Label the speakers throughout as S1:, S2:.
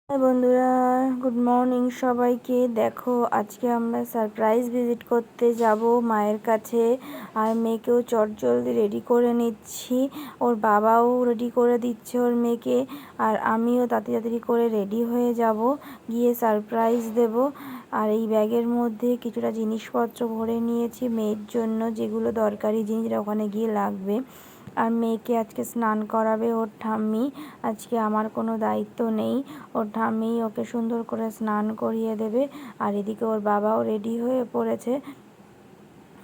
S1: High বন্ধুরা, good morning সবাইকে। দেখো আজকে আমরা সারপ্রাইজ ভিজিট করতে যাব মায়ের কাছে। আর মেয়েকেও চটজলদি রেডি করে নিচ্ছি, ওর বাবাও রেডি করে দিচ্ছে ওর মেয়েকে। আর আমিও তাড়াতাড়ি করে রেডি হয়ে যাব, গিয়ে সারপ্রাইজ দেব। আর এই ব্যাগের মধ্যে কিছুটা জিনিসপত্র ভরে নিয়েছি মেয়ের জন্য, যেগুলো দরকারি জিনিস ওখানে গিয়ে লাগবে। আর মেয়েকে আজকে স্নান করাবে ওর ঠাম্মি, আজকে আমার কোনো দায়িত্ব নেই। ওর ঠাম্মি ওকে সুন্দর করে স্নান করিয়ে দেবে। আর এদিকে ওর বাবাও রেডি হয়ে পড়েছে।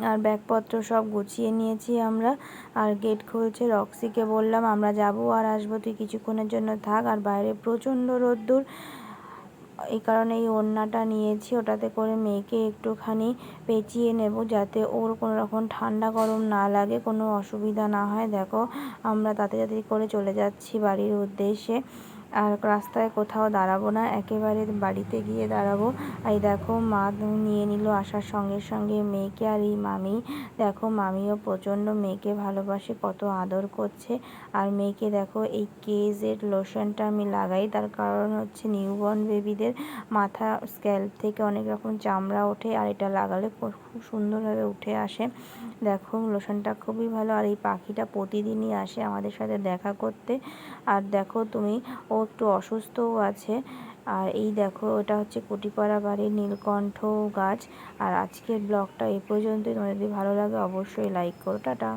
S1: আর ব্যাগপত্র সব গুছিয়ে নিয়েছি আমরা। আর গেট খুলছে, রক্সিকে বললাম আমরা যাব আর আসবো, তুই কিছুক্ষণের জন্য থাক। আর বাইরে প্রচণ্ড রোদ্দুর, এই কারণে এই ওড়নাটা নিয়েছি, ওটাতে করে মেয়েকে একটুখানি পেঁচিয়ে নেব, যাতে ওর কোনো রকম ঠান্ডা গরম না লাগে, কোনো অসুবিধা না হয়। দেখো আমরা তাড়াতাড়ি করে চলে যাচ্ছি বাড়ির উদ্দেশ্যে। আর রাস্তায় কোথাও দাঁড়াবো না, একেবারে বাড়িতে গিয়ে দাঁড়াবো। এই দেখো মা নিয়ে নিল আসার সঙ্গে সঙ্গে মেয়েকে। আর এই মামি, দেখো মামিও প্রচণ্ড মেয়েকে ভালোবাসে, কত আদর করছে। আর মেয়েকে দেখো এই কেজের লোশনটা আমি লাগাই, তার কারণ হচ্ছে নিউবর্ন বেবিদের মাথা স্ক্যাল্প থেকে অনেক রকম চামড়া ওঠে, আর এটা লাগালে খুব সুন্দরভাবে উঠে আসে। দেখো লোশনটা খুবই ভালো। আর এই পাখিটা প্রতিদিনই আসে আমাদের সাথে দেখা করতে। আর দেখো তুমি, ও একটু অসুস্থও আছে। আর এই দেখো ওটা হচ্ছে কুটিপাড়া বাড়ির নীলকণ্ঠ গাছ। আর আজকের ব্লগটা এই পর্যন্তই। তোমাদের যদি ভালো লাগে অবশ্যই লাইক করো। টাটা।